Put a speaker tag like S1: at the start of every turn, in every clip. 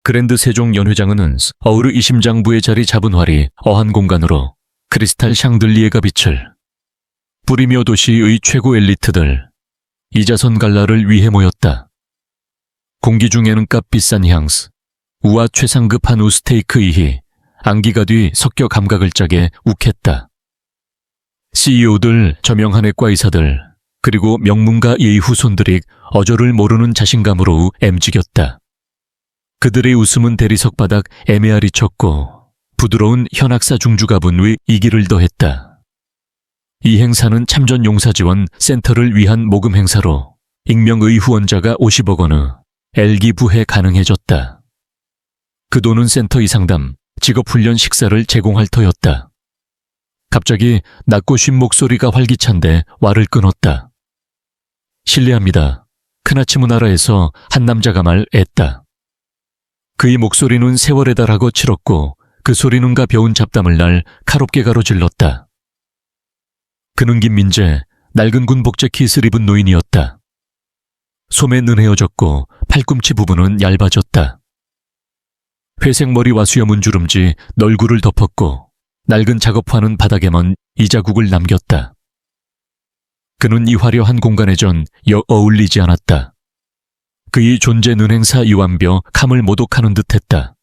S1: 그랜드 세종 연회장은 어우르 이심장부의 자리 잡은 활이 어한 공간으로 크리스탈 샹들리에가 빛을 뿌리며 도시의 최고 엘리트들, 이자선 갈라를 위해 모였다. 공기 중에는 값비싼 향수, 우와 최상급 한우 스테이크 이희, 안기가 뒤 섞여 감각을 짜게 욱했다. CEO들, 저명한 외과 의사들, 그리고 명문가 예의 후손들이 어조를 모르는 자신감으로 엠지겼다. 그들의 웃음은 대리석 바닥 애매하리 쳤고 부드러운 현악사 중주가분의 이기를 더했다. 이 행사는 참전 용사지원 센터를 위한 모금 행사로 익명의 후원자가 50억 원의 엘기부해 가능해졌다. 그 돈은 센터 이상담, 직업훈련 식사를 제공할 터였다. 갑자기 낮고 쉰 목소리가 활기찬데 와를 끊었다. 실례합니다. 크나치무 나라에서 한 남자가 말했다. 그의 목소리는 세월에 달하고 치렀고 그 소리는 가벼운 잡담을 날 칼없게 가로질렀다. 그는 김민재, 낡은 군복 재킷을 입은 노인이었다. 소매 는헤어졌고 팔꿈치 부분은 얇아졌다. 회색 머리와 수염은 주름지 널구를 덮었고 낡은 작업화는 바닥에만 이자국을 남겼다. 그는 이 화려한 공간에 전 어울리지 않았다. 그의 존재 능행사 이완벼 감을 모독하는 듯했다.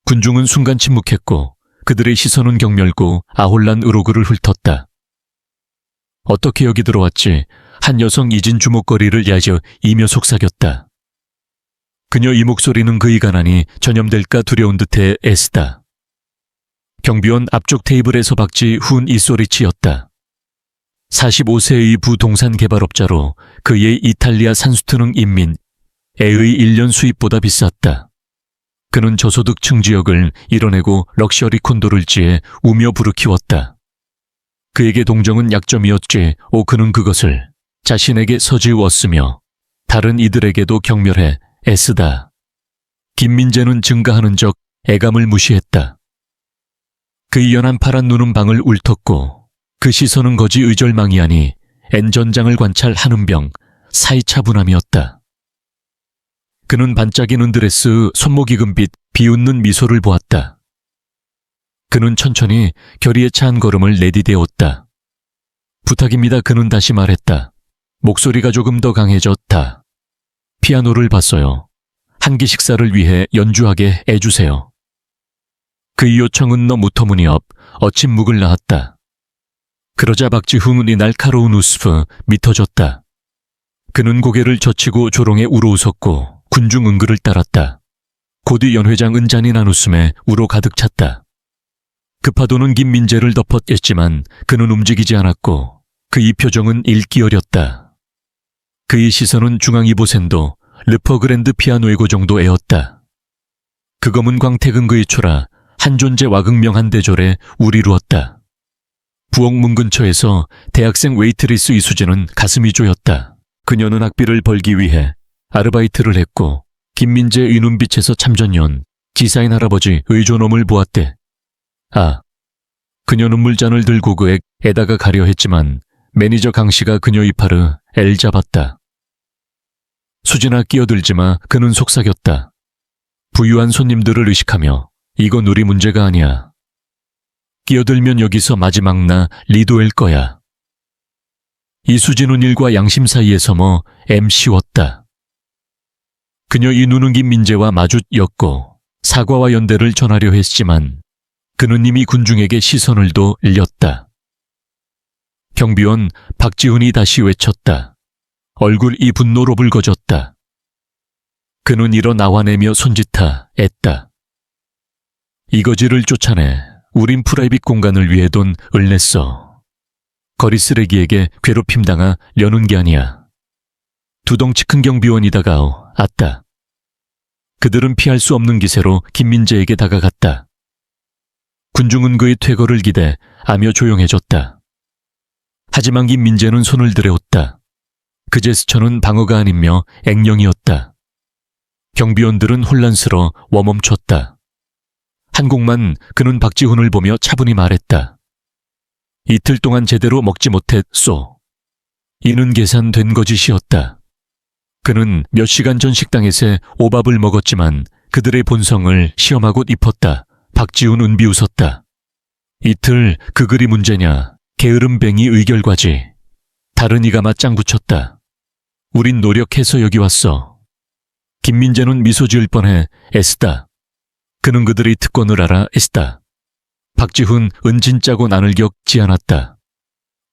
S1: 군중은 순간 침묵했고 그들의 시선은 경멸고 아홀란 의로그를 훑었다. 어떻게 여기 들어왔지? 한 여성 이진 주목거리를 야저 이며 속삭였다. 그녀 이 목소리는 그의 가난이 전염될까 두려운 듯해 애쓰다. 경비원 앞쪽 테이블에서 박지 훈 이 소리치였다. 45세의 부동산 개발업자로 그의 이탈리아 산수트능 인민 애의 1년 수입보다 비쌌다. 그는 저소득층 지역을 이뤄내고 럭셔리 콘도를 지에 우며 부르키웠다. 그에게 동정은 약점이었지 그는 그것을 자신에게 서지웠으며 다른 이들에게도 경멸해 애쓰다. 김민재는 증가하는 적 애감을 무시했다. 그의 연한 파란 눈은 방을 울텄고 그 시선은 거지 의절망이 아니 N전장을 관찰하는 병 사이 차분함이었다. 그는 반짝이는 드레스 손목이 금빛 비웃는 미소를 보았다. 그는 천천히 결의에 차한 걸음을 내디뎌었다. 부탁입니다. 그는 다시 말했다. 목소리가 조금 더 강해졌다. 피아노를 봤어요. 한 끼 식사를 위해 연주하게 해주세요. 그의 요청은 너무 터무니없 어침묵을 낳았다. 그러자 박지훈이 날카로운 웃음 미터졌다. 그는 고개를 젖히고 조롱에 우러웃었고 군중 응그를 따랐다. 곧이 연회장 은잔인한 웃음에 우로 가득 찼다. 그 파도는 김민재를 덮었겠지만 그는 움직이지 않았고 그의 표정은 읽기 어렸다. 그의 시선은 중앙 이보센도 르퍼그랜드 피아노에고 정도에었다. 그 검은 광택은 그의 초라 한 존재 와극명한 대졸에 우리루었다. 부엌문 근처에서 대학생 웨이트리스 이수진은 가슴이 조였다. 그녀는 학비를 벌기 위해 아르바이트를 했고 김민재의 눈빛에서 참전연 지사인 할아버지 의존엄을 보았대. 그녀는 물잔을 들고 그 액에다가 가려 했지만 매니저 강씨가 그녀의 팔을 엘 잡았다. 수진아 끼어들지마. 그는 속삭였다. 부유한 손님들을 의식하며 이건 우리 문제가 아니야. 끼어들면 여기서 마지막 나 리도일 거야. 이수진은 일과 양심 사이에서 MC웠다. 그녀 이 눈은 김민재와 마주였고 사과와 연대를 전하려 했지만 그는 이미 군중에게 시선을 돌렸다. 경비원 박지훈이 다시 외쳤다. 얼굴이 분노로 붉어졌다. 그는 일어나와내며 손짓하 했다. 이거지를 쫓아내. 우린 프라이빗 공간을 위해 돈을 냈어. 거리 쓰레기에게 괴롭힘 당하려는 게 아니야. 두 덩치 큰 경비원이다가 왔다. 그들은 피할 수 없는 기세로 김민재에게 다가갔다. 군중은 그의 퇴거를 기대하며 조용해졌다. 하지만 김민재는 손을 들여왔다. 그 제스처는 방어가 아니며 액령이었다. 경비원들은 혼란스러워 멈췄다. 한 곡만 그는 박지훈을 보며 차분히 말했다. 이틀 동안 제대로 먹지 못했소. 이는 계산된 거짓이었다. 그는 몇 시간 전 식당에서 오밥을 먹었지만 그들의 본성을 시험하고 입었다. 박지훈은 비웃었다. 이틀 그 글이 문제냐. 게으름뱅이 의결과지. 다른 이가 맞짱 붙였다. 우린 노력해서 여기 왔어. 김민재는 미소 지을 뻔해 애쓰다. 그는 그들의 특권을 알아 애쓰다. 박지훈 은진 짜고 난을 겪지 않았다.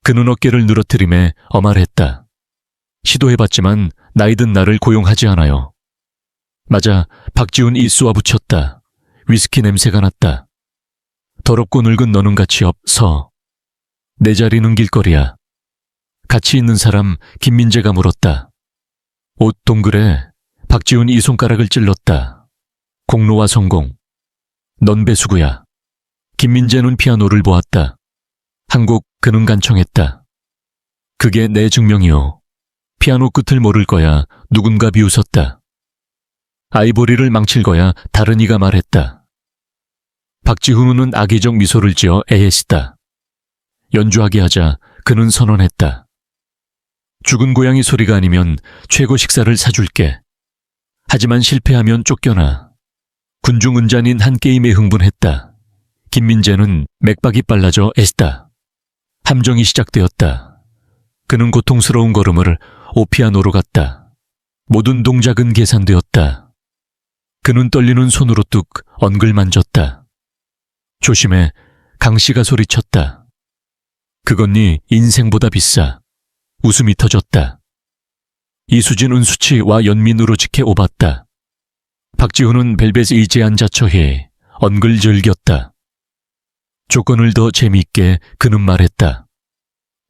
S1: 그는 어깨를 늘어뜨리며 엄할했다. 시도해봤지만 나이든 나를 고용하지 않아요. 맞아, 박지훈이 쏘아 붙였다. 위스키 냄새가 났다. 더럽고 늙은 너는 가치 없어. 내 자리는 길거리야. 같이 있는 사람 김민재가 물었다. 옷 동그래. 박지훈이 이 손가락을 찔렀다. 공로와 성공. 넌 배수구야. 김민재는 피아노를 보았다. 한 곡 그는 간청했다. 그게 내 증명이요. 피아노 끝을 모를 거야. 누군가 비웃었다. 아이보리를 망칠 거야. 다른 이가 말했다. 박지훈은 악의적 미소를 지어 애했다. 연주하게 하자. 그는 선언했다. 죽은 고양이 소리가 아니면 최고 식사를 사줄게. 하지만 실패하면 쫓겨나. 군중 은잔인 한 게임에 흥분했다. 김민재는 맥박이 빨라져 애쓰다. 함정이 시작되었다. 그는 고통스러운 걸음을 오피아노로 갔다. 모든 동작은 계산되었다. 그는 떨리는 손으로 뚝 언글 만졌다. 조심해. 강씨가 소리쳤다. 그건 네 인생보다 비싸. 웃음이 터졌다. 이수진 은수치와 연민으로 직해 오봤다. 박지훈은 벨벳 의자에 앉아 처해 언글 즐겼다. 조건을 더 재미있게 그는 말했다.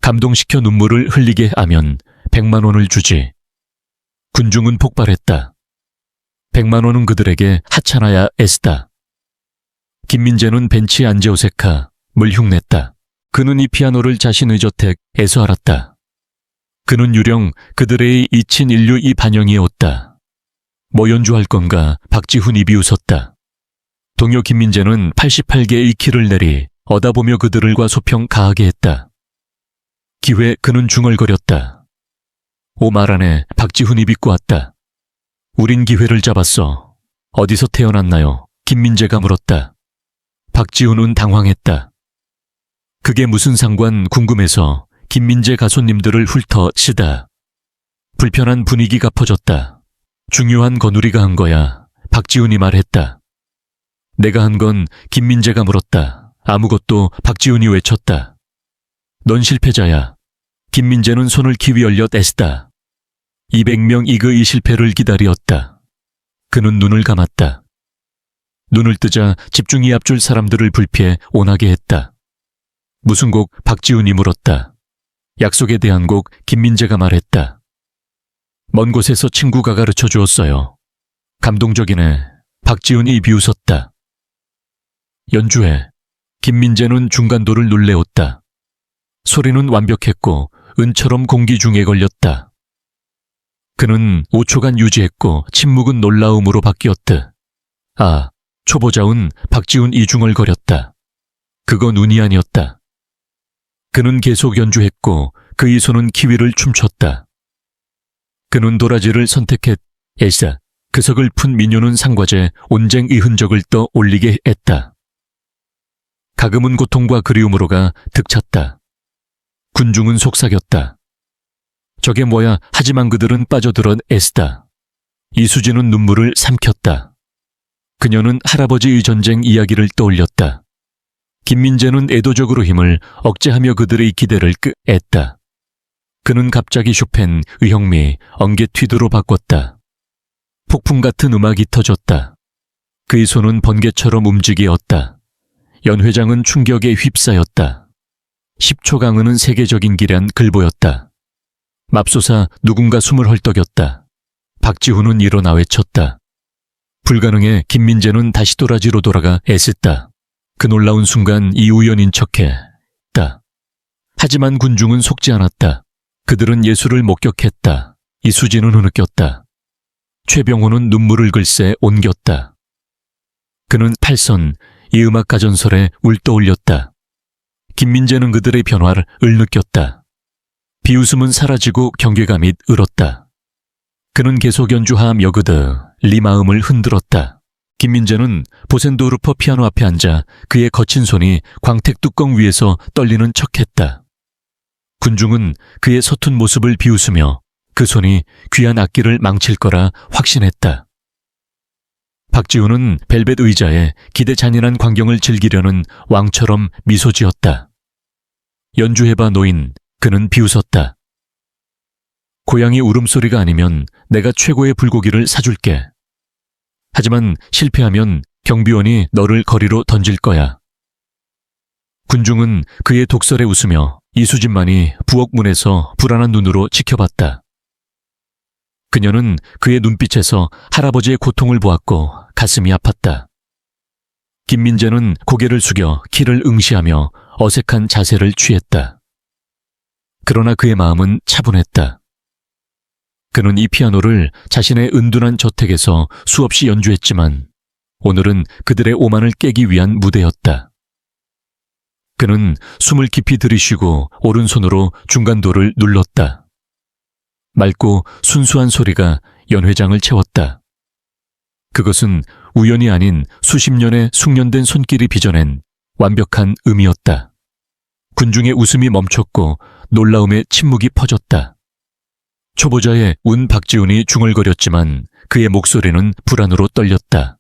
S1: 감동시켜 눈물을 흘리게 하면 100만 원을 주지. 군중은 폭발했다. 100만 원은 그들에게 하찮아야 애쓰다. 김민재는 벤치에 앉아 어색하 물 흉냈다. 그는 이 피아노를 자신의 저택에서 알았다. 그는 유령 그들의 잊힌 인류 이 반영이에 왔다. 뭐 연주할 건가. 박지훈이 비웃었다. 동요 김민재는 88개의 키를 내리 얻어보며 그들과 소평 가하게 했다. 기회 그는 중얼거렸다. 오 말 안에 박지훈이 비꼬 왔다. 우린 기회를 잡았어. 어디서 태어났나요? 김민재가 물었다. 박지훈은 당황했다. 그게 무슨 상관 궁금해서 김민재 가수님들을 훑어치다. 불편한 분위기가 퍼졌다. 중요한 건 우리가 한 거야. 박지훈이 말했다. 내가 한 건 김민재가 물었다. 아무것도. 박지훈이 외쳤다. 넌 실패자야. 김민재는 손을 키위 얼려 애쓰다. 200명 이그의 실패를 기다렸다. 그는 눈을 감았다. 눈을 뜨자 집중이 앞줄 사람들을 불피해 온하게 했다. 무슨 곡? 박지훈이 물었다. 약속에 대한 곡. 김민재가 말했다. 먼 곳에서 친구가 가르쳐 주었어요. 감동적이네. 박지훈이 비웃었다. 연주해. 김민재는 중간도를 눌레었다. 소리는 완벽했고 은처럼 공기 중에 걸렸다. 그는 5초간 유지했고 침묵은 놀라움으로 바뀌었다. 아, 초보자운. 박지훈 이중얼거렸다. 그건 운이 아니었다. 그는 계속 연주했고 그의 손은 키위를 춤췄다. 그는 도라지를 선택했. 엘사. 그 서글픈 민요는 상과제 온쟁의 흔적을 떠올리게 했다. 가금은 고통과 그리움으로가 득찼다. 군중은 속삭였다. 저게 뭐야. 하지만 그들은 빠져들어 애쓰다. 이수진은 눈물을 삼켰다. 그녀는 할아버지의 전쟁 이야기를 떠올렸다. 김민재는 애도적으로 힘을 억제하며 그들의 기대를 끄했다. 그는 갑자기 쇼펜, 의형미, 엉개 튀드로 바꿨다. 폭풍 같은 음악이 터졌다. 그의 손은 번개처럼 움직이었다. 연회장은 충격에 휩싸였다. 10초 강은은 세계적인 기란 글보였다. 맙소사. 누군가 숨을 헐떡였다. 박지훈은 일어나 외쳤다. 불가능해. 김민재는 다시 도라지로 돌아가 애썼다. 그 놀라운 순간 이 우연인 척했다. 하지만 군중은 속지 않았다. 그들은 예술을 목격했다. 이수진은 흐느꼈다. 최병호는 눈물을 글쎄 옮겼다. 그는 팔선, 이 음악 가전설에 울떠올렸다. 김민재는 그들의 변화를 느꼈다. 비웃음은 사라지고 경계감이 을었다. 그는 계속 연주하며 그들의 마음을 흔들었다. 김민재는 보센도르퍼 피아노 앞에 앉아 그의 거친 손이 광택 뚜껑 위에서 떨리는 척했다. 군중은 그의 서툰 모습을 비웃으며 그 손이 귀한 악기를 망칠 거라 확신했다. 박지훈은 벨벳 의자에 기대 잔인한 광경을 즐기려는 왕처럼 미소 지었다. 연주해봐 노인, 그는 비웃었다. 고양이 울음소리가 아니면 내가 최고의 불고기를 사줄게. 하지만 실패하면 경비원이 너를 거리로 던질 거야. 군중은 그의 독설에 웃으며 이수진만이 부엌문에서 불안한 눈으로 지켜봤다. 그녀는 그의 눈빛에서 할아버지의 고통을 보았고 가슴이 아팠다. 김민재는 고개를 숙여 키를 응시하며 어색한 자세를 취했다. 그러나 그의 마음은 차분했다. 그는 이 피아노를 자신의 은둔한 저택에서 수없이 연주했지만 오늘은 그들의 오만을 깨기 위한 무대였다. 그는 숨을 깊이 들이쉬고 오른손으로 중간도를 눌렀다. 맑고 순수한 소리가 연회장을 채웠다. 그것은 우연이 아닌 수십 년의 숙련된 손길이 빚어낸 완벽한 음이었다. 군중의 웃음이 멈췄고 놀라움의 침묵이 퍼졌다. 초보자의 운 박지훈이 중얼거렸지만 그의 목소리는 불안으로 떨렸다.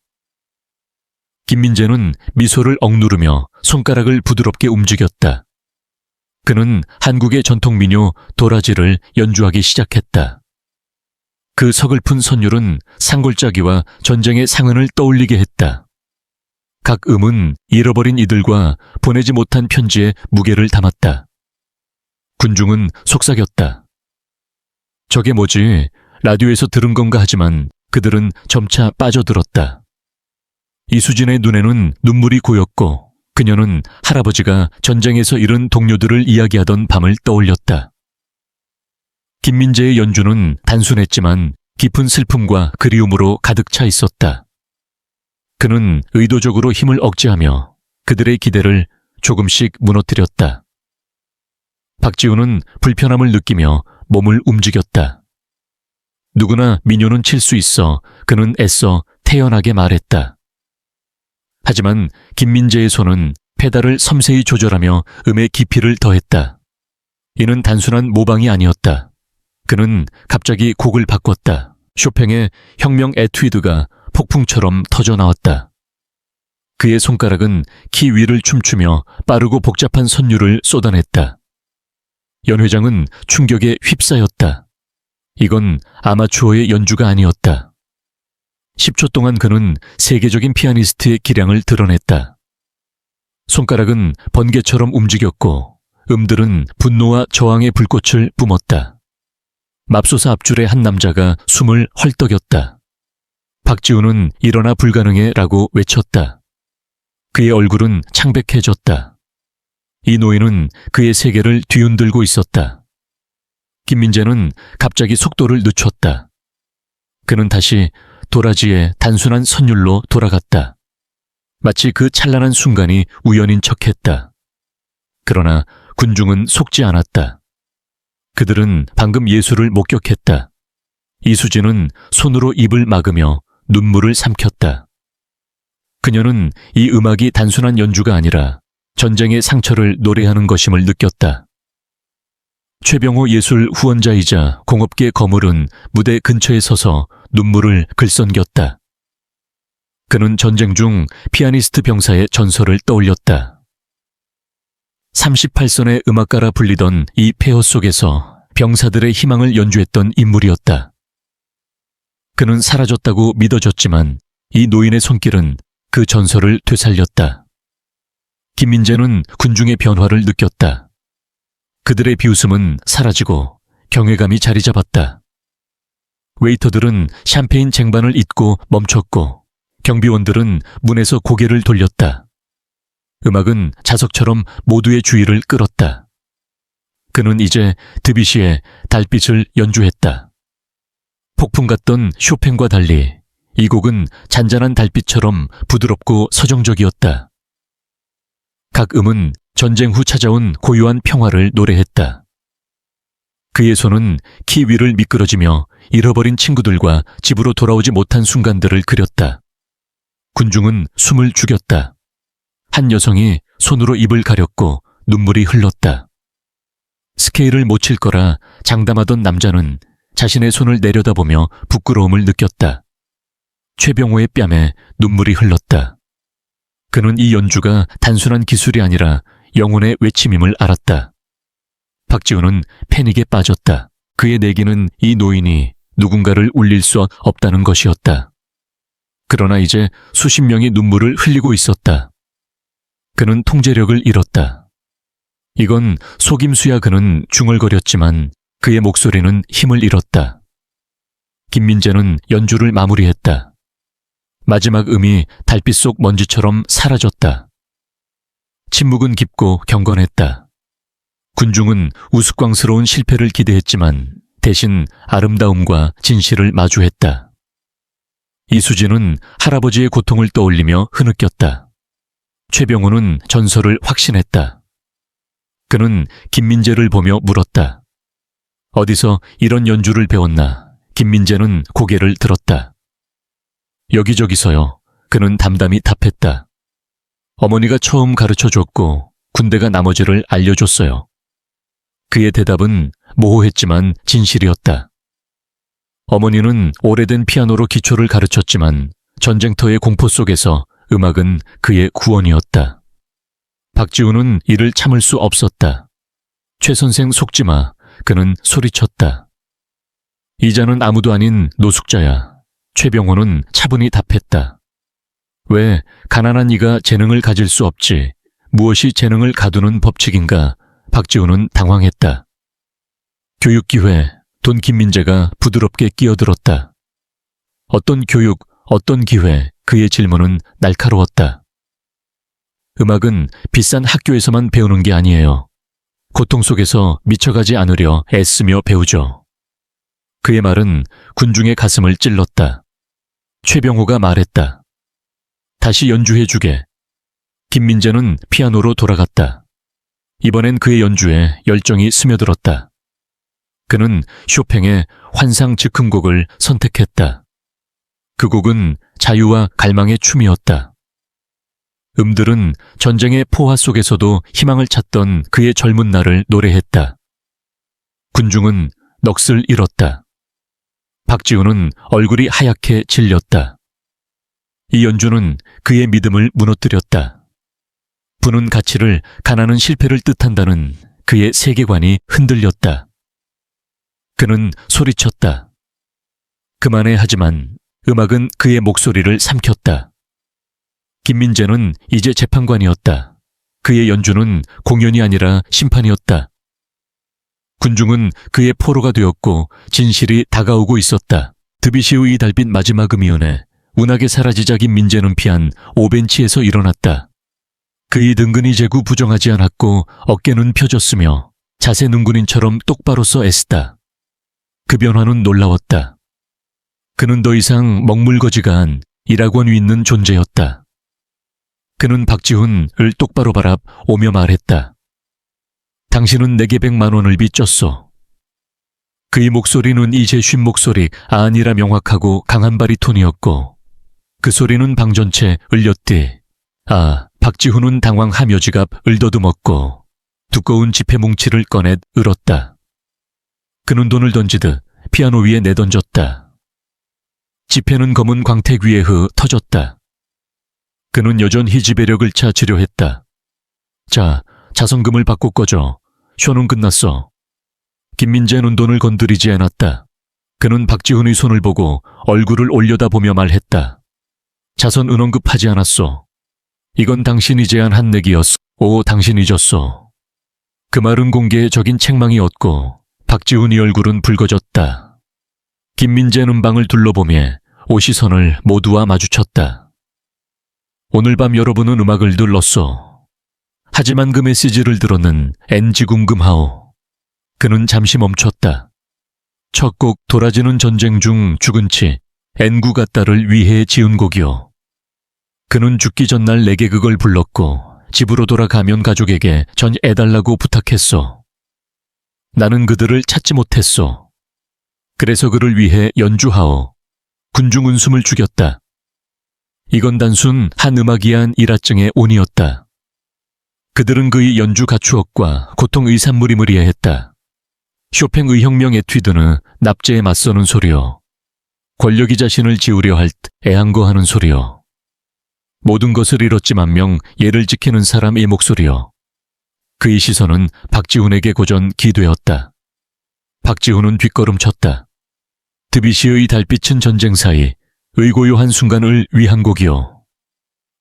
S1: 김민재는 미소를 억누르며 손가락을 부드럽게 움직였다. 그는 한국의 전통 민요 도라지를 연주하기 시작했다. 그 서글픈 선율은 산골짜기와 전쟁의 상흔을 떠올리게 했다. 각 음은 잃어버린 이들과 보내지 못한 편지에 무게를 담았다. 군중은 속삭였다. 저게 뭐지? 라디오에서 들은 건가 하지만 그들은 점차 빠져들었다. 이수진의 눈에는 눈물이 고였고 그녀는 할아버지가 전쟁에서 잃은 동료들을 이야기하던 밤을 떠올렸다. 김민재의 연주는 단순했지만 깊은 슬픔과 그리움으로 가득 차 있었다. 그는 의도적으로 힘을 억제하며 그들의 기대를 조금씩 무너뜨렸다. 박지훈은 불편함을 느끼며 몸을 움직였다. 누구나 민요는 칠 수 있어 그는 애써 태연하게 말했다. 하지만 김민재의 손은 페달을 섬세히 조절하며 음의 깊이를 더했다. 이는 단순한 모방이 아니었다. 그는 갑자기 곡을 바꿨다. 쇼팽의 혁명 에투이드가 폭풍처럼 터져나왔다. 그의 손가락은 키 위를 춤추며 빠르고 복잡한 선율을 쏟아냈다. 연회장은 충격에 휩싸였다. 이건 아마추어의 연주가 아니었다. 10초 동안 그는 세계적인 피아니스트의 기량을 드러냈다. 손가락은 번개처럼 움직였고 음들은 분노와 저항의 불꽃을 뿜었다. 맙소사 앞줄의 한 남자가 숨을 헐떡였다. 박지훈은 일어나 불가능해 라고 외쳤다. 그의 얼굴은 창백해졌다. 이 노인은 그의 세계를 뒤흔들고 있었다. 김민재는 갑자기 속도를 늦췄다. 그는 다시 도라지의 단순한 선율로 돌아갔다. 마치 그 찬란한 순간이 우연인 척했다. 그러나 군중은 속지 않았다. 그들은 방금 예술을 목격했다. 이수진은 손으로 입을 막으며 눈물을 삼켰다. 그녀는 이 음악이 단순한 연주가 아니라 전쟁의 상처를 노래하는 것임을 느꼈다. 최병호 예술 후원자이자 공업계 거물은 무대 근처에 서서 눈물을 글썽겼다. 그는 전쟁 중 피아니스트 병사의 전설을 떠올렸다. 38선의 음악가라 불리던 이 폐허 속에서 병사들의 희망을 연주했던 인물이었다. 그는 사라졌다고 믿어졌지만 이 노인의 손길은 그 전설을 되살렸다. 김민재는 군중의 변화를 느꼈다. 그들의 비웃음은 사라지고 경외감이 자리 잡았다. 웨이터들은 샴페인 쟁반을 잊고 멈췄고 경비원들은 문에서 고개를 돌렸다. 음악은 자석처럼 모두의 주의를 끌었다. 그는 이제 드뷔시의 달빛을 연주했다. 폭풍 같던 쇼팽과 달리 이 곡은 잔잔한 달빛처럼 부드럽고 서정적이었다. 각 음은 전쟁 후 찾아온 고요한 평화를 노래했다. 그의 손은 키 위를 미끄러지며 잃어버린 친구들과 집으로 돌아오지 못한 순간들을 그렸다. 군중은 숨을 죽였다. 한 여성이 손으로 입을 가렸고 눈물이 흘렀다. 스케일을 못 칠 거라 장담하던 남자는 자신의 손을 내려다보며 부끄러움을 느꼈다. 최병호의 뺨에 눈물이 흘렀다. 그는 이 연주가 단순한 기술이 아니라 영혼의 외침임을 알았다. 박지훈은 패닉에 빠졌다. 그의 내기는 이 노인이 누군가를 울릴 수 없다는 것이었다. 그러나 이제 수십 명이 눈물을 흘리고 있었다. 그는 통제력을 잃었다. 이건 속임수야. 그는 중얼거렸지만 그의 목소리는 힘을 잃었다. 김민재는 연주를 마무리했다. 마지막 음이 달빛 속 먼지처럼 사라졌다. 침묵은 깊고 경건했다. 군중은 우스꽝스러운 실패를 기대했지만 대신 아름다움과 진실을 마주했다. 이수진은 할아버지의 고통을 떠올리며 흐느꼈다. 최병호는 전설을 확신했다. 그는 김민재를 보며 물었다. 어디서 이런 연주를 배웠나? 김민재는 고개를 들었다. 여기저기서요. 그는 담담히 답했다. 어머니가 처음 가르쳐줬고 군대가 나머지를 알려줬어요. 그의 대답은 모호했지만 진실이었다. 어머니는 오래된 피아노로 기초를 가르쳤지만 전쟁터의 공포 속에서 음악은 그의 구원이었다. 박지훈은 이를 참을 수 없었다. 최 선생 속지마. 그는 소리쳤다. 이자는 아무도 아닌 노숙자야. 최병호는 차분히 답했다. 왜 가난한 이가 재능을 가질 수 없지? 무엇이 재능을 가두는 법칙인가? 박지훈은 당황했다. 교육기회. 돈 김민재가 부드럽게 끼어들었다. 어떤 교육, 어떤 기회? 그의 질문은 날카로웠다. 음악은 비싼 학교에서만 배우는 게 아니에요. 고통 속에서 미쳐가지 않으려 애쓰며 배우죠. 그의 말은 군중의 가슴을 찔렀다. 최병호가 말했다. 다시 연주해주게. 김민재는 피아노로 돌아갔다. 이번엔 그의 연주에 열정이 스며들었다. 그는 쇼팽의 환상 즉흥곡을 선택했다. 그 곡은 자유와 갈망의 춤이었다. 음들은 전쟁의 포화 속에서도 희망을 찾던 그의 젊은 날을 노래했다. 군중은 넋을 잃었다. 박지훈은 얼굴이 하얗게 질렸다. 이 연주는 그의 믿음을 무너뜨렸다. 부는 가치를 가난은 실패를 뜻한다는 그의 세계관이 흔들렸다. 그는 소리쳤다. 그만해. 하지만 음악은 그의 목소리를 삼켰다. 김민재는 이제 재판관이었다. 그의 연주는 공연이 아니라 심판이었다. 군중은 그의 포로가 되었고 진실이 다가오고 있었다. 드뷔시의 달빛 마지막 음이온에 운하게 사라지자 김민재는 피한 오벤치에서 일어났다. 그의 등근이 제구 부정하지 않았고 어깨는 펴졌으며 자세 능군인처럼 똑바로 서 애쓰다. 그 변화는 놀라웠다. 그는 더 이상 먹물거지가 일학원 위 있는 존재였다. 그는 박지훈을 똑바로 바라보며 말했다. 당신은 내게 100만 원을 빚졌소. 그의 목소리는 이제 쉰 목소리 아니라 명확하고 강한 바리톤이었고 그 소리는 방 전체 울렸디. 박지훈은 당황하며 지갑을 더듬었고 두꺼운 지폐 뭉치를 꺼내 을었다. 그는 돈을 던지듯 피아노 위에 내던졌다. 지폐는 검은 광택 위에 터졌다. 그는 여전히 지배력을 찾으려 했다. 자, 자선금을 받고 꺼져. 쇼는 끝났어. 김민재는 돈을 건드리지 않았다. 그는 박지훈의 손을 보고 얼굴을 올려다보며 말했다. 자선 은원급하지 않았소. 이건 당신이 제안한 내기였소. 당신이 졌소. 그 말은 공개에 적인 책망이었고 박지훈의 얼굴은 붉어졌다. 김민재는 방을 둘러보며 오시선을 모두와 마주쳤다. 오늘 밤 여러분은 음악을 들렀소. 하지만 그 메시지를 들었는 NG 궁금하오. 그는 잠시 멈췄다. 첫 곡 돌아지는 전쟁 중 죽은 치 N구 같다를 위해 지은 곡이오. 그는 죽기 전날 내게 그걸 불렀고 집으로 돌아가면 가족에게 전해달라고 부탁했소. 나는 그들을 찾지 못했소. 그래서 그를 위해 연주하오. 군중은 숨을 죽였다. 이건 단순 한 음악이한 일화증의 온이었다. 그들은 그의 연주 가추억과 고통의 산무리무리해했다. 쇼팽의 혁명 에튜드는 납제에 맞서는 소리요. 권력이 자신을 지우려 할 듯 애한거하는 소리요. 모든 것을 잃었지만명 예를 지키는 사람의 목소리요. 그의 시선은 박지훈에게 고전 기되었다. 박지훈은 뒷걸음쳤다. 드비시의 달빛은 전쟁 사이 의고요한 순간을 위한 곡이요.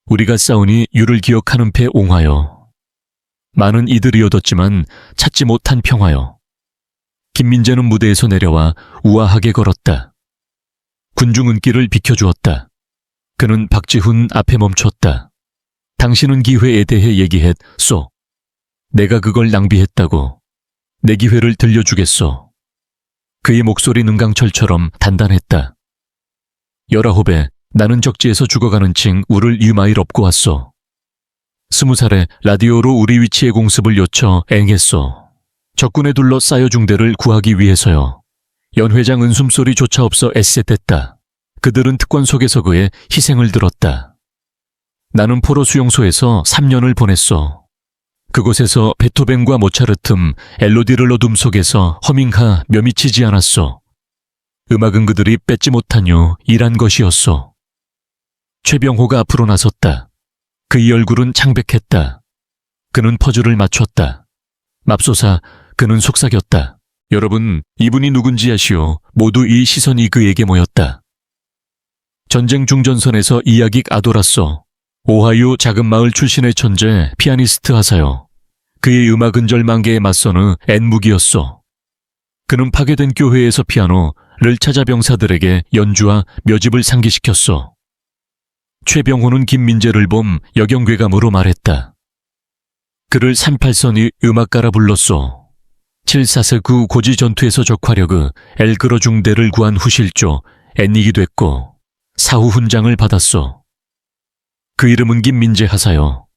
S1: 우리가 싸우니 유를 기억하는 패 옹하여. 많은 이들이 얻었지만 찾지 못한 평화요. 김민재는 무대에서 내려와 우아하게 걸었다. 군중 은길을 비켜주었다. 그는 박지훈 앞에 멈췄다. 당신은 기회에 대해 얘기했소. 내가 그걸 낭비했다고. 내 기회를 들려주겠소. 그의 목소리 능강철처럼 단단했다. 19에 나는 적지에서 죽어가는 칭 우를 유마일 업고 왔소. 20살에 라디오로 우리 위치의 공습을 요쳐 앵했소. 적군에 둘러싸여 중대를 구하기 위해서요. 연회장 은숨소리조차 없어 애셋댔다. 그들은 특권 속에서 그의 희생을 들었다. 나는 포로 수용소에서 3년을 보냈소. 그곳에서 베토벤과 모차르트, 엘로디를 어둠 속에서 허밍하 묘미치지 않았소. 음악은 그들이 뺏지 못한 유 일한 것이었소. 최병호가 앞으로 나섰다. 그의 얼굴은 창백했다. 그는 퍼즐을 맞췄다. 맙소사, 그는 속삭였다. 여러분, 이분이 누군지 아시오. 모두 이 시선이 그에게 모였다. 전쟁 중전선에서 이야기 아돌았소. 오하이오 작은 마을 출신의 천재 피아니스트 하사요. 그의 음악은 절망계에 맞서는 앤무기였소. 그는 파괴된 교회에서 피아노를 찾아 병사들에게 연주와 묘집을 상기시켰소. 최병호는 김민재를 봄 역영괴감으로 말했다. 그를 38선이 음악가라 불렀소. 749 고지 전투에서 적화력의 엘그러 중대를 구한 후실조 앤닉이 됐고 사후 훈장을 받았소. 그 이름은 김민재 하사요.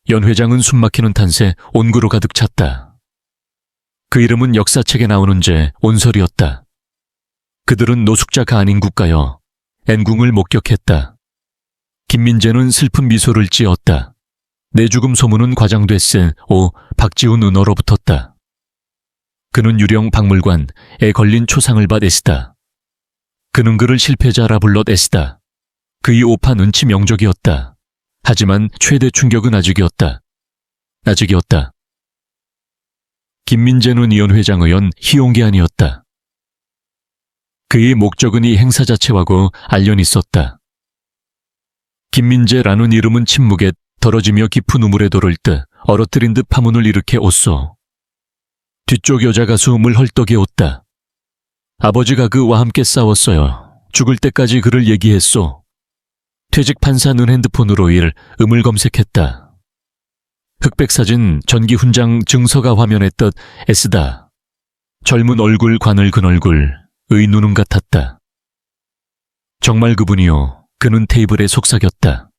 S1: 연회장은 숨막히는 탄세 온구로 가득 찼다. 그 이름은 역사책에 나오는 제 온설이었다. 그들은 노숙자가 아닌 국가여 앤궁을 목격했다. 김민재는 슬픈 미소를 찌었다. 내 죽음 소문은 과장됐을 박지훈 은어로 붙었다. 그는 유령 박물관에 걸린 초상을 받 애쓰다. 그는 그를 실패자라 불렀 애쓰다. 그의 오판 은치 명적이었다. 하지만 최대 충격은 아직이었다. 김민재는 이현 회장 의원 희용계 아니었다. 그의 목적은 이 행사 자체와고 알련 있었다. 김민재라는 이름은 침묵에 덜어지며 깊은 우물에 도를 듯 얼어뜨린 듯 파문을 일으켜 옷소. 뒤쪽 여자 가수 물헐떡이 옷다. 아버지가 그와 함께 싸웠어요. 죽을 때까지 그를 얘기했소. 퇴직 판사는 핸드폰으로 음을 검색했다. 흑백 사진 전기 훈장 증서가 화면에 떴 애쓰다. 젊은 얼굴 관을 근 얼굴 의 눈은 같았다. 정말 그분이요. 그는 테이블에 속삭였다.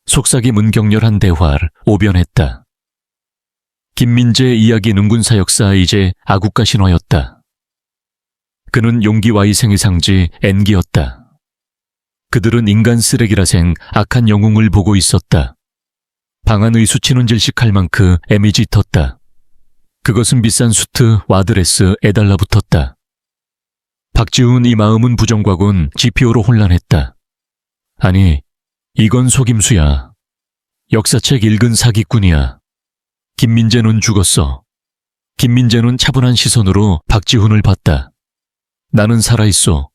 S1: 속삭임은 격렬한 대화를 오변했다. 김민재의 이야기 능군사 역사 이제 아국가 신화였다. 그는 용기와 희생의 상지 앤기였다. 그들은 인간 쓰레기라생 악한 영웅을 보고 있었다. 방안의 수치는 질식할 만큼 애미 짙었다. 그것은 비싼 수트, 와드레스에 달라붙었다. 박지훈 이 마음은 부정과군 GPO로 혼란했다. 아니, 이건 속임수야. 역사책 읽은 사기꾼이야. 김민재는 죽었어. 김민재는 차분한 시선으로 박지훈을 봤다. 나는 살아있어.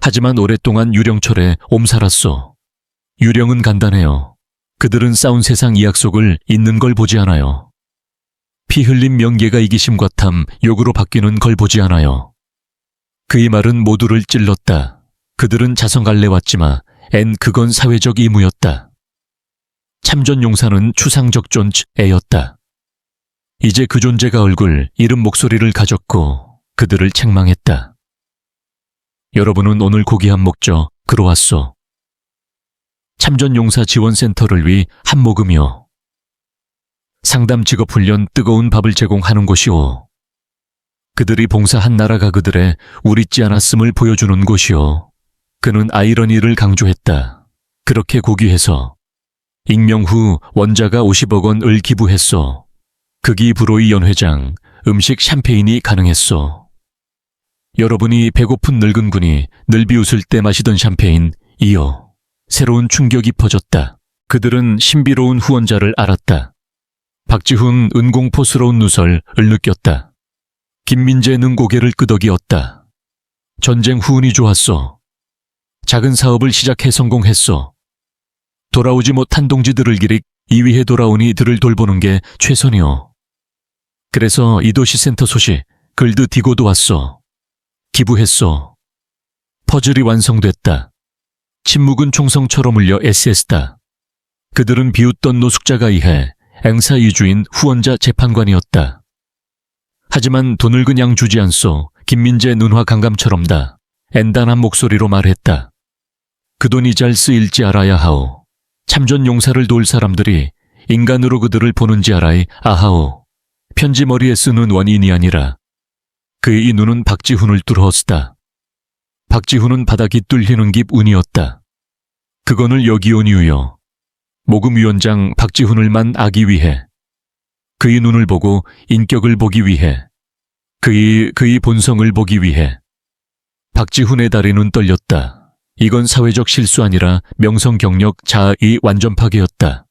S1: 하지만 오랫동안 유령철에 옴살았소. 유령은 간단해요. 그들은 싸운 세상 이약 속을 있는 걸 보지 않아요. 피 흘린 명예가 이기심과 탐, 욕으로 바뀌는 걸 보지 않아요. 그의 말은 모두를 찔렀다. 그들은 자성갈래 왔지만 그건 사회적 의무였다. 참전 용사는 추상적 존재였다. 이제 그 존재가 얼굴, 이름, 목소리를 가졌고 그들을 책망했다. 여러분은 오늘 고귀한 목적으로 왔소. 참전용사 지원센터를 위 한 모금이요. 상담 직업훈련 뜨거운 밥을 제공하는 곳이오. 그들이 봉사한 나라가 그들의 우리지 않았음을 보여주는 곳이오. 그는 아이러니를 강조했다. 그렇게 고귀해서 익명 후 원자가 50억 원을 기부했소. 극이 브로이 연회장, 음식 샴페인이 가능했소. 여러분이 배고픈 늙은 군이 늘 비웃을 때 마시던 샴페인, 이어 새로운 충격이 퍼졌다. 그들은 신비로운 후원자를 알았다. 박지훈 은공포스러운 누설을 느꼈다. 김민재는 고개를 끄덕이었다. 전쟁 후운이 좋았소. 작은 사업을 시작해 성공했소. 돌아오지 못한 동지들을 기릭 이위해 돌아오니 이들을 돌보는 게 최선이오. 그래서 이도시센터 소식 글드 디고도 왔소. 기부했소. 퍼즐이 완성됐다. 침묵은 총성처럼 울려 SS다. 그들은 비웃던 노숙자가 이해 앵사 이주인 후원자 재판관이었다. 하지만 돈을 그냥 주지 않소. 김민재 눈화 강감처럼다. 앤단한 목소리로 말했다. 그 돈이 잘 쓰일지 알아야 하오. 참전 용사를 도울 사람들이 인간으로 그들을 보는지 알아야 아하오. 편지 머리에 쓰는 원인이 아니라 그의 이 눈은 박지훈을 뚫었다. 박지훈은 바닥이 뚫리는 깁 운이었다. 그건을 여기 온 이유요. 모금위원장 박지훈을 만 아기 위해. 그의 눈을 보고 인격을 보기 위해. 그의 본성을 보기 위해. 박지훈의 다리는 떨렸다. 이건 사회적 실수 아니라 명성 경력 자아의 완전 파괴였다.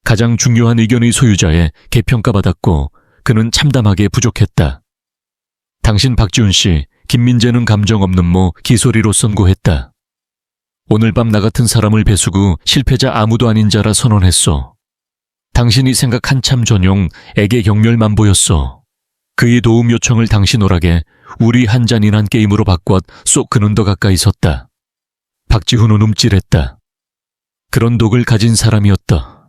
S1: 가장 중요한 의견의 소유자에 개평가받았고 그는 참담하게 부족했다. 당신 박지훈 씨, 김민재는 감정 없는 모 기소리로 선고했다. 오늘 밤 나 같은 사람을 배수구 실패자 아무도 아닌 자라 선언했소. 당신이 생각 한참 전용에게 경멸만 보였소. 그의 도움 요청을 당신 오락에 우리 한 잔인한 게임으로 바꿨 쏙 그는 더 가까이 섰다. 박지훈은 움찔했다. 그런 독을 가진 사람이었다.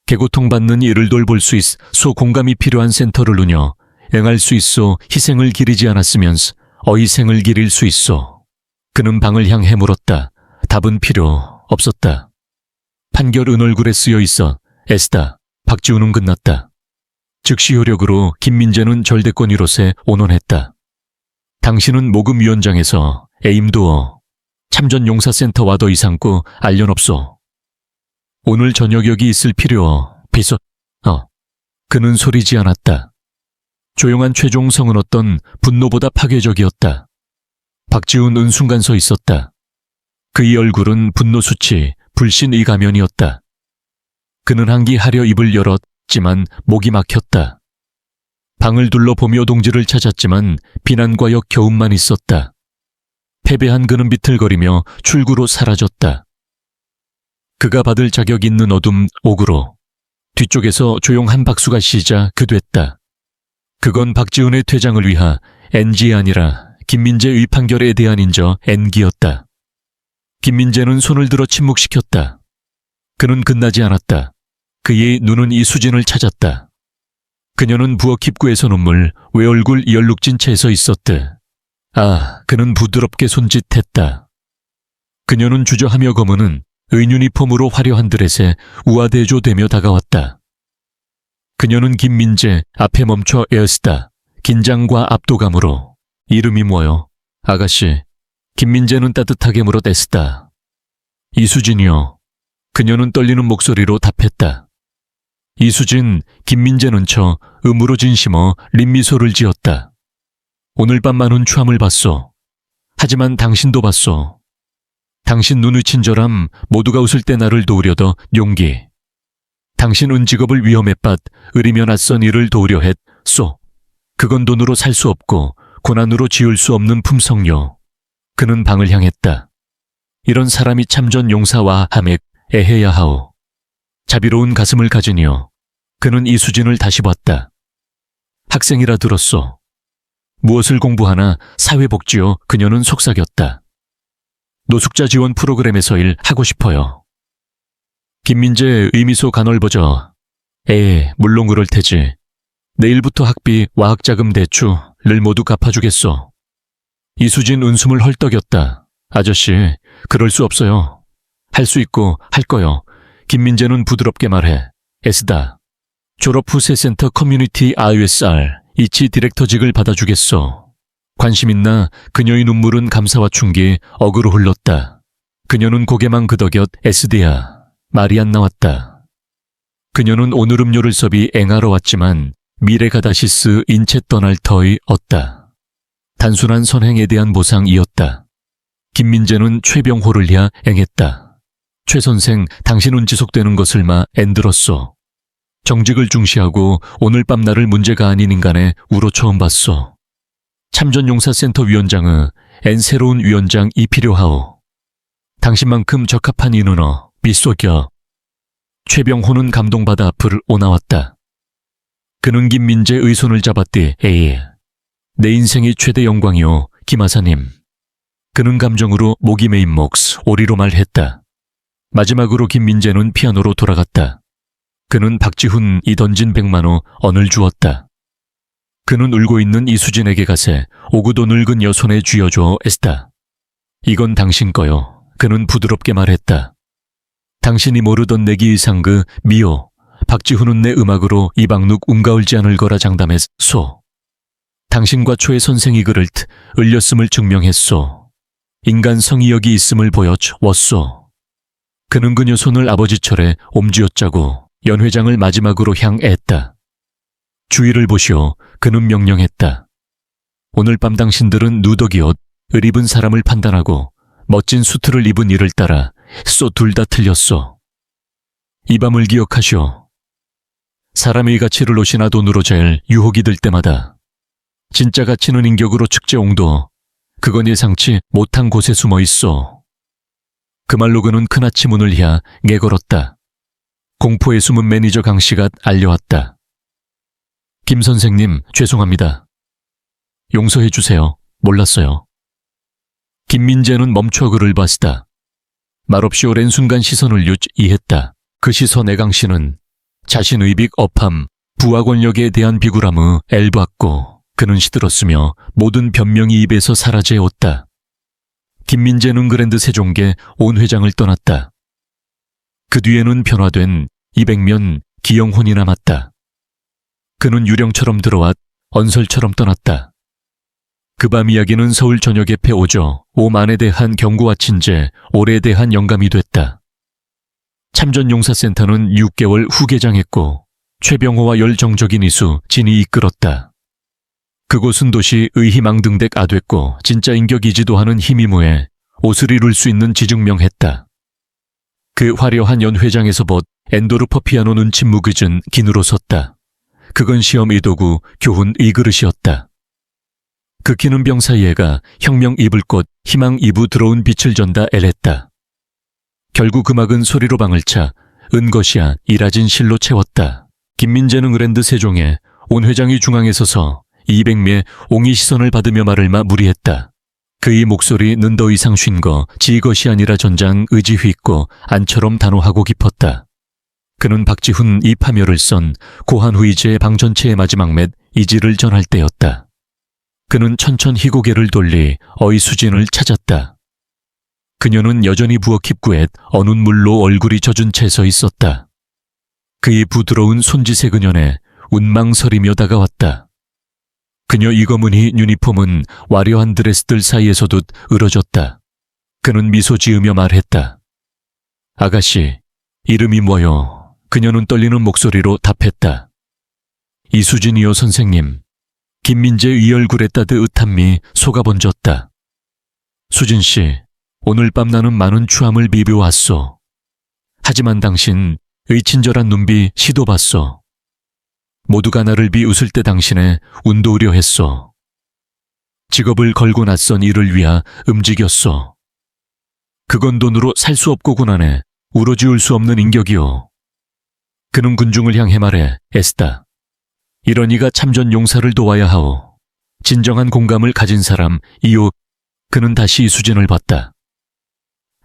S1: 개고통받는 이를 돌볼 수 있어 공감이 필요한 센터를 누녀 eng할 수 있어 희생을 기리지 않았으면서 어희생을 기릴 수 있어. 그는 방을 향해 물었다. 답은 필요 없었다. 판결 은얼굴에 쓰여 있어 애쓰다. 박지훈은 끝났다. 즉시 효력으로 김민재는 절대권 1호세 온원했다. 당신은 모금위원장에서 에임도어 참전용사센터와 더 이상 꾸 알련없소. 오늘 저녁 여기 있을 필요 비서 그는 소리지 않았다. 조용한 최종성은 어떤 분노보다 파괴적이었다. 박지훈은 순간 서 있었다. 그의 얼굴은 분노 수치, 불신의 가면이었다. 그는 항기하려 입을 열었지만 목이 막혔다. 방을 둘러보며 동지를 찾았지만 비난과 역겨움만 있었다. 패배한 그는 비틀거리며 출구로 사라졌다. 그가 받을 자격 있는 어둠 옥으로 뒤쪽에서 조용한 박수가 시작됐다. 그건 박지훈의 퇴장을 위한 NG이 아니라 김민재의 판결에 대한 인저 NG였다. 김민재는 손을 들어 침묵시켰다. 그는 끝나지 않았다. 그의 눈은 이수진을 찾았다. 그녀는 부엌 입구에서 눈물, 외얼굴 열룩진 채 서 있었듯. 그는 부드럽게 손짓했다. 그녀는 주저하며 검은은 의유니폼으로 화려한 드레스에 우아대조되며 다가왔다. 그녀는 김민재 앞에 멈춰 애쓰다. 긴장과 압도감으로. 이름이 뭐요? 아가씨. 김민재는 따뜻하게 물어댔다. 이수진이요. 그녀는 떨리는 목소리로 답했다. 이수진, 김민재는 저 음으로 진심어 린미소를 지었다. 오늘 밤 많은 추함을 봤소. 하지만 당신도 봤소. 당신 눈의 친절함, 모두가 웃을 때 나를 도우려더 용기. 당신 은직업을 위험에 빻, 의리며 낯선 일을 도우려 했소. 그건 돈으로 살 수 없고 고난으로 지을 수 없는 품성요. 그는 방을 향했다. 이런 사람이 참전 용사와 함에 애해야 하오. 자비로운 가슴을 가지니요. 그는 이수진을 다시 봤다. 학생이라 들었소. 무엇을 공부하나 사회복지요. 그녀는 속삭였다. 노숙자 지원 프로그램에서 일하고 싶어요. 김민재 의미소 가넓어져. 물론 그럴 테지. 내일부터 학비, 와학자금 대출을 모두 갚아주겠소. 이수진 은숨을 헐떡였다. 아저씨, 그럴 수 없어요. 할 수 있고 할 거요. 김민재는 부드럽게 말해. 애쓰다. 졸업 후 세센터 커뮤니티 ISR 이치 디렉터직을 받아주겠소. 관심 있나? 그녀의 눈물은 감사와 충기, 억으로 흘렀다. 그녀는 고개만 끄덕였. SD야. 말이 안 나왔다. 그녀는 오늘 음료를 섭이 앵하러 왔지만 미래가다시스 인체 떠날 터의 없다. 단순한 선행에 대한 보상이었다. 김민재는 최병호를 향 앵했다. 최 선생, 당신은 지속되는 것을 앤들었소. 정직을 중시하고 오늘 밤 나를 문제가 아닌 인간에 우로 처음 봤소. 참전용사센터 위원장의 새로운 위원장이 필요하오. 당신만큼 적합한 이는어 비속여. 최병호는 감동받아 앞을 오나왔다. 그는 김민재의 손을 잡았디. 에이, 내 인생의 최대 영광이오, 김하사님. 그는 감정으로 목이 메인 몫 오리로 말했다. 마지막으로 김민재는 피아노로 돌아갔다. 그는 박지훈이 던진 100만 원을 주었다. 그는 울고 있는 이수진에게 가세 오구도 늙은 여손에 쥐어줘. 했다. 이건 당신 거요. 그는 부드럽게 말했다. 당신이 모르던 내기 이상 그 미호. 박지훈은 내 음악으로 이방룩 운가울지 않을 거라 장담했소. 당신과 초의 선생이 그를 을렸음을 증명했소. 인간 성의역이 있음을 보여줬소. 그는 그녀 손을 아버지철에 옴쥐었자고 연 회장을 마지막으로 향했다. 주의를 보시오. 그는 명령했다. 오늘 밤 당신들은 누더기 옷을 입은 사람을 판단하고 멋진 수트를 입은 이를 따라 둘 다 틀렸소. 이 밤을 기억하시오. 사람의 가치를 옷이나 돈으로 잴 유혹이 들 때마다 진짜 가치는 인격으로 축제옹도 그건 예상치 못한 곳에 숨어 있어. 그 말로 그는 크나치 문을 향 내걸었다. 공포에 숨은 매니저 강씨가 알려왔다. 김 선생님, 죄송합니다. 용서해 주세요. 몰랐어요. 김민재는 멈춰 그를 봤다. 말없이 오랜 순간 시선을 유지했다. 그 시선에 강씨는 자신의 빅업함, 부하 권력에 대한 비굴함을 엘봤고 그는 시들었으며 모든 변명이 입에서 사라져왔다. 김민재는 그랜드 세종계 온 회장을 떠났다. 그 뒤에는 변화된 200면 기영혼이 남았다. 그는 유령처럼 들어왔 언설처럼 떠났다. 그 밤 이야기는 서울 저녁에 폐오죠. 오만에 대한 경고와 친제, 올해에 대한 영감이 됐다. 참전용사센터는 6개월 후 개장했고 최병호와 열정적인 이수, 진이 이끌었다. 그곳은 도시의 희망등대가 됐고 진짜 인격이지도 하는 힘이 모해 옷을 이룰 수 있는 지증명했다. 그 화려한 연회장에서 벗 엔도르퍼 피아노는 침묵의전 긴으로 섰다. 그건 시험 이도구 교훈 이 그릇이었다. 그 기는 병 사이에가 혁명 입을 꽃 희망 이부 들어온 빛을 전다 엘했다. 결국 음악은 소리로 방을 차 은것이야 이라진 실로 채웠다. 김민재는 그랜드 세종에 온 회장이 중앙에 서서 200매 옹이 시선을 받으며 말을 무리했다. 그의 목소리는 더 이상 쉰거 지것이 아니라 전장 의지휘 있고 안처럼 단호하고 깊었다. 그는 박지훈 이 파멸을 선 고한후이제의 방 전체의 마지막 맷 이지를 전할 때였다. 그는 천천히 고개를 돌리 어이수진을 찾았다. 그녀는 여전히 부엌입구에 어눈 물로 얼굴이 젖은 채 서 있었다. 그의 부드러운 손짓의 그녀에 운망설이며 다가왔다. 그녀 이거무늬 유니폼은 화려한 드레스들 사이에서도 으러졌다. 그는 미소 지으며 말했다. 아가씨, 이름이 뭐요? 그녀는 떨리는 목소리로 답했다. 이수진이요 선생님. 김민재 위 얼굴에 따뜻함이 속아번졌다. 수진씨, 오늘 밤 나는 많은 추함을 비벼왔소. 하지만 당신의 친절한 눈비 시도봤소. 모두가 나를 비웃을 때 당신의 운도 우려 했소. 직업을 걸고 낯선 일을 위하 움직였소. 그건 돈으로 살 수 없고 고난에 우러지울 수 없는 인격이오. 그는 군중을 향해 말해 애쓰다. 이런 이가 참전 용사를 도와야 하오. 진정한 공감을 가진 사람 이오. 그는 다시 이수진을 봤다.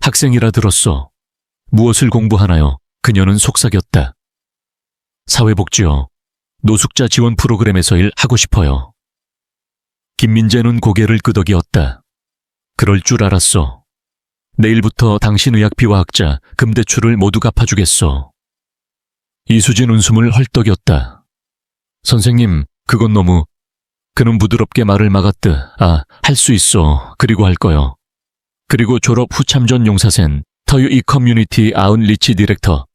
S1: 학생이라 들었소. 무엇을 공부하나요? 그녀는 속삭였다. 사회복지요. 노숙자 지원 프로그램에서 일하고 싶어요. 김민재는 고개를 끄덕이었다. 그럴 줄 알았소. 내일부터 당신 의학비와 학자, 금대출을 모두 갚아주겠소. 이수진 웃음을 헐떡였다. 선생님, 그건 너무... 그는 부드럽게 말을 막았듯 할 수 있어. 그리고 할 거요. 그리고 졸업 후 참전 용사센 터유 이 커뮤니티 아웃리치 디렉터.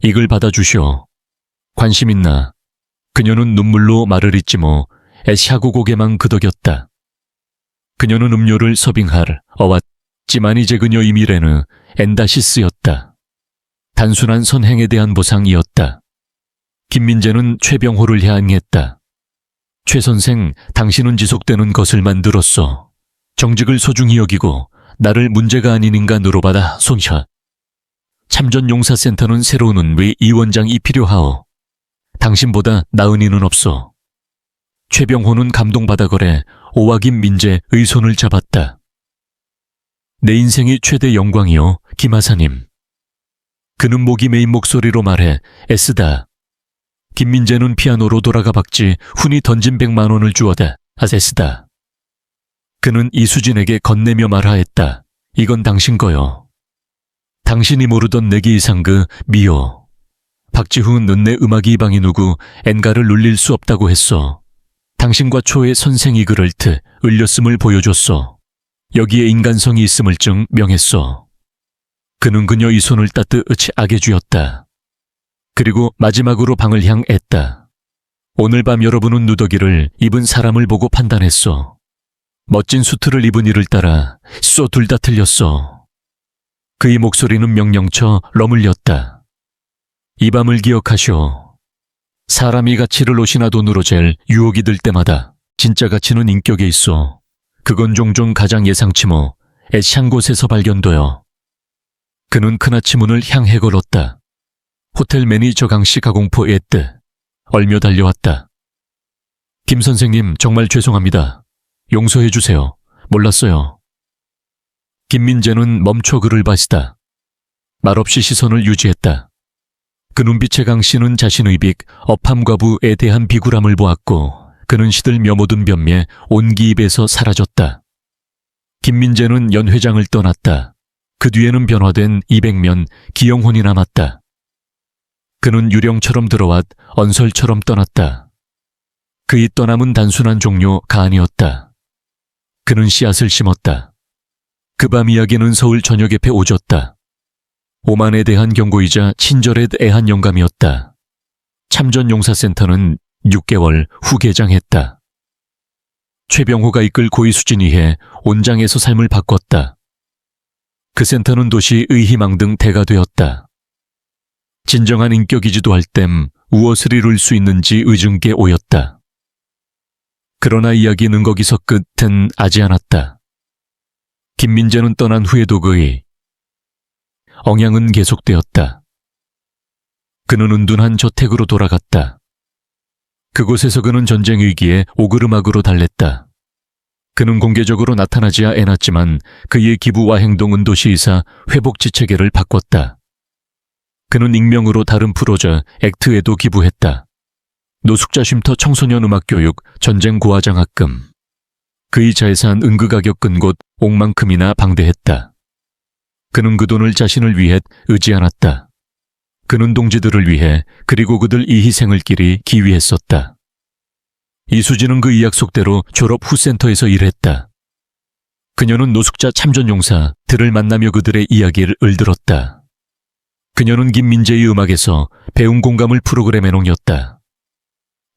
S1: 이글 받아주시오. 관심 있나? 그녀는 눈물로 말을 잇지 뭐 애샤고 고개만 그덕였다. 그녀는 음료를 서빙할 어왔지만 이제 그녀의 미래는 엔다시스였다. 단순한 선행에 대한 보상이었다. 김민재는 최병호를 향했다. 최 선생, 당신은 지속되는 것을 만들었어. 정직을 소중히 여기고 나를 문제가 아닌 인간으로 받아 손샷. 참전용사센터는 새로운 왜 이 원장이 필요하오. 당신보다 나은 이는 없어. 최병호는 감동받아 거래 오와 김민재의 손을 잡았다. 내 인생의 최대 영광이요, 김하사님. 그는 목이 메인 목소리로 말해 애쓰다. 김민재는 피아노로 돌아가 박지 훈이 던진 100만 원을 주어다. 애쓰다. 그는 이수진에게 건네며 말하였다. 이건 당신 거요. 당신이 모르던 내기 이상 그 미요. 박지훈 은내 음악이 이방이 누구 엔가를 눌릴 수 없다고 했어. 당신과 초의 선생 이글을 트 을렸음을 보여줬어. 여기에 인간성이 있음을 증명했어. 그는 그녀 이 손을 따뜻이 아게쥐었다. 그리고 마지막으로 방을 향했다. 오늘 밤 여러분은 누더기를 입은 사람을 보고 판단했어. 멋진 수트를 입은 이를 따라 둘 다 틀렸어. 그의 목소리는 명령쳐 러물렸다. 이 밤을 기억하시오. 사람이 가치를 옷이나 돈으로 잴 유혹이 들 때마다 진짜 가치는 인격에 있어. 그건 종종 가장 예상치 뭐 애시한 곳에서 발견되어. 그는 큰아치 문을 향해 걸었다. 호텔 매니저 강씨 가공포에 뜨 얼며 달려왔다. 김 선생님, 정말 죄송합니다. 용서해 주세요. 몰랐어요. 김민재는 멈춰 그를 봤다. 말없이 시선을 유지했다. 그 눈빛의 강씨는 자신의 빅 업함과부에 대한 비굴함을 보았고 그는 시들며 모든 변매 온기 입에서 사라졌다. 김민재는 연 회장을 떠났다. 그 뒤에는 변화된 200면 기영혼이 남았다. 그는 유령처럼 들어왔 언설처럼 떠났다. 그의 떠남은 단순한 종료가 아니었다. 그는 씨앗을 심었다. 그 밤 이야기는 서울 저녁 옆에 오졌다. 오만에 대한 경고이자 친절에 대한 영감이었다. 참전용사센터는 6개월 후 개장했다. 최병호가 이끌 고이수진이해 온장에서 삶을 바꿨다. 그 센터는 도시의 희망 등 대가 되었다. 진정한 인격이 지도할 땐 무엇을 이룰 수 있는지 의증께 오였다. 그러나 이야기는 거기서 끝은 아지 않았다. 김민재는 떠난 후에도 그의 엉양은 계속되었다. 그는 은둔한 저택으로 돌아갔다. 그곳에서 그는 전쟁 위기에 오그르막으로 달랬다. 그는 공개적으로 나타나지 않았지만 그의 기부와 행동은 도시이사 회복지 체계를 바꿨다. 그는 익명으로 다른 프로저 액트에도 기부했다. 노숙자 쉼터 청소년 음악교육 전쟁 고아장학금. 그의 자회사는 은그가격 근 곳 옥만큼이나 방대했다. 그는 그 돈을 자신을 위해 의지 않았다. 그는 동지들을 위해 그리고 그들 이 희생을 끼리 기위했었다. 이수진은 그 약속대로 졸업 후 센터에서 일했다. 그녀는 노숙자 참전용사들을 만나며 그들의 이야기를 들었다. 그녀는 김민재의 음악에서 배움 공감을 프로그램에 녹였다.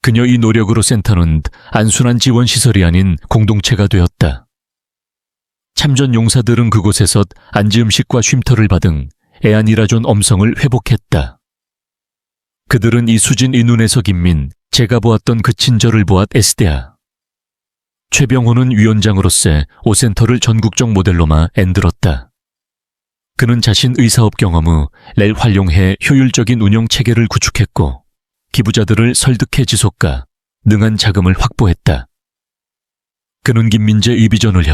S1: 그녀의 노력으로 센터는 안순한 지원시설이 아닌 공동체가 되었다. 참전용사들은 그곳에서 안지음식과 쉼터를 받은 애안이라존 엄성을 회복했다. 그들은 이수진 이 눈에서 김민, 제가 보았던 그 친절을 보았 에스데아. 최병호는 위원장으로서 오센터를 전국적 모델로만 엔들었다. 그는 자신의 사업 경험 후 렐 활용해 효율적인 운영 체계를 구축했고 기부자들을 설득해 지속가 능한 자금을 확보했다. 그는 김민재의 비전을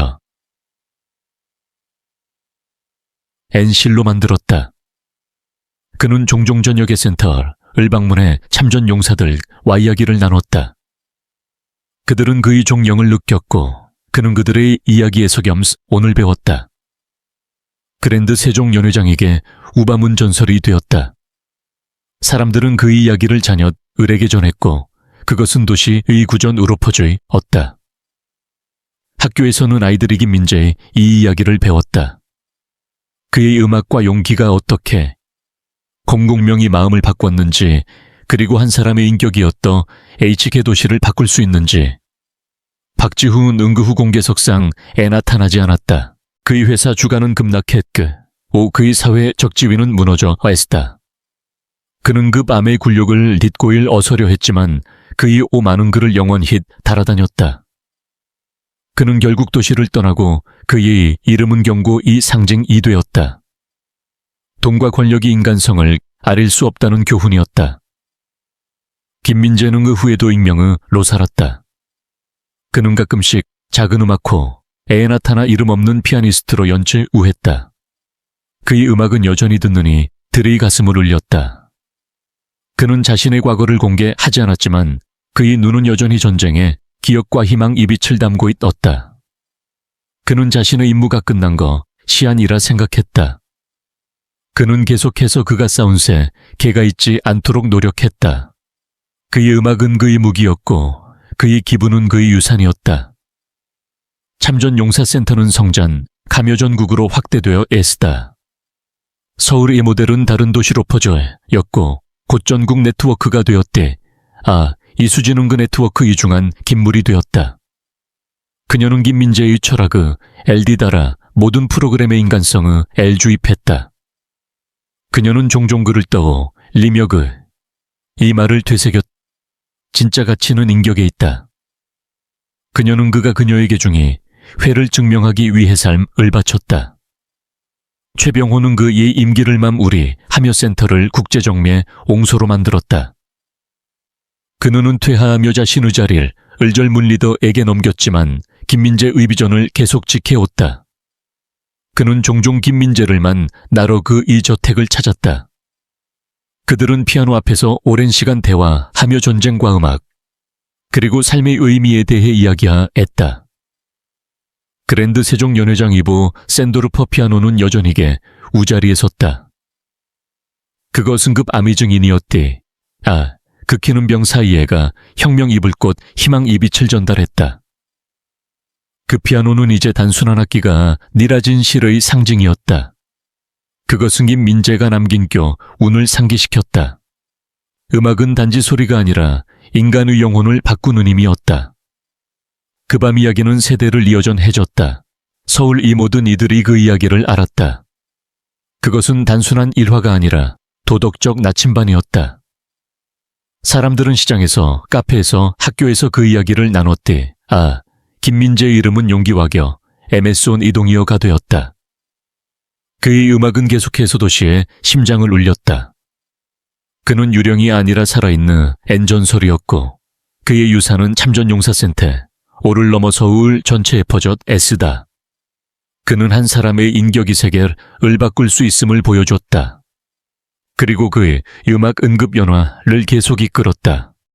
S1: 엔실로 만들었다. 그는 종종 저녁의 센터를 방문해 참전 용사들과 이야기를 나눴다. 그들은 그의 종령을 느꼈고 그는 그들의 이야기에서 겸스 오늘 배웠다. 그랜드 세종연회장에게 우바문 전설이 되었다. 사람들은 그의 이야기를 자녀 을에게 전했고 그것은 도시의 구전 으로퍼져있었다. 학교에서는 아이들이 김민재의 이 이야기를 배웠다. 그의 음악과 용기가 어떻게 공공명이 마음을 바꿨는지, 그리고 한 사람의 인격이었던 HK 도시를 바꿀 수 있는지. 박지훈 응급후 공개석상 애 나타나지 않았다. 그의 회사 주가는 급락했고, 그의 사회 적지위는 무너져 왔다. 그는 그 밤의 굴욕을 딛고일 어서려 했지만 그의 많은 글을 영원히 달아다녔다. 그는 결국 도시를 떠나고 그의 이름은 경고 이 상징이 되었다. 돈과 권력이 인간성을 아릴 수 없다는 교훈이었다. 김민재는 그 후에도 익명으로 살았다. 그는 가끔씩 작은 음악호, 애에 나타나 이름 없는 피아니스트로 연주했다. 그의 음악은 여전히 듣느니 들의 가슴을 울렸다. 그는 자신의 과거를 공개하지 않았지만 그의 눈은 여전히 전쟁에 기억과 희망 이 빛을 담고 있었다. 그는 자신의 임무가 끝난 거 시한이라 생각했다. 그는 계속해서 그가 쌓은 새 개가 있지 않도록 노력했다. 그의 음악은 그의 무기였고 그의 기분은 그의 유산이었다. 참전용사센터는 성장, 감여전국으로 확대되어 애쓰다. 서울의 모델은 다른 도시로 퍼져였고 곧 전국 네트워크가 되었대. 이수진은 그 네트워크 이중한 김물이 되었다. 그녀는 김민재의 철학의 LD다라 모든 프로그램의 인간성의 L주입했다. 그녀는 종종 글을 떠오 리명의 이 말을 되새겼. 진짜 가치는 인격에 있다. 그녀는 그가 그녀에게 중이 회를 증명하기 위해 삶을 바쳤다. 최병호는 그의 임기를 우리 하며센터를 국제정매 옹소로 만들었다. 그는 퇴하하며 자신의 자리를 을절문 리더에게 넘겼지만 김민재의 비전을 계속 지켜왔다. 그는 종종 김민재를 나러 그의 저택을 찾았다. 그들은 피아노 앞에서 오랜 시간 대화하며 전쟁과 음악, 그리고 삶의 의미에 대해 이야기했다. 그랜드 세종연회장 2부 샌도르퍼 피아노는 여전히게 우자리에 섰다. 그것은 급 암의 증인이었디. 극히는 병 사이에가 혁명 이불 꽃 희망 이 빛을 전달했다. 그 피아노는 이제 단순한 악기가 니라진 실의 상징이었다. 그것은 김민재가 남긴 운을 상기시켰다. 음악은 단지 소리가 아니라 인간의 영혼을 바꾸는 힘이었다. 그 밤 이야기는 세대를 이어전해졌다. 서울 이 모든 이들이 그 이야기를 알았다. 그것은 단순한 일화가 아니라 도덕적 나침반이었다. 사람들은 시장에서, 카페에서, 학교에서 그 이야기를 나눴대. 김민재의 이름은 용기와 겨 MS온 이동이어가 되었다. 그의 음악은 계속해서 도시의 심장을 울렸다. 그는 유령이 아니라 살아있는 엔전설이었고 그의 유산은 참전용사센터, 오를 넘어 서울 전체에 퍼져 애쓰다. 그는 한 사람의 인격이 세계를 바꿀 수 있음을 보여줬다. 그리고 그의 음악 응급연화를 계속 이끌었다.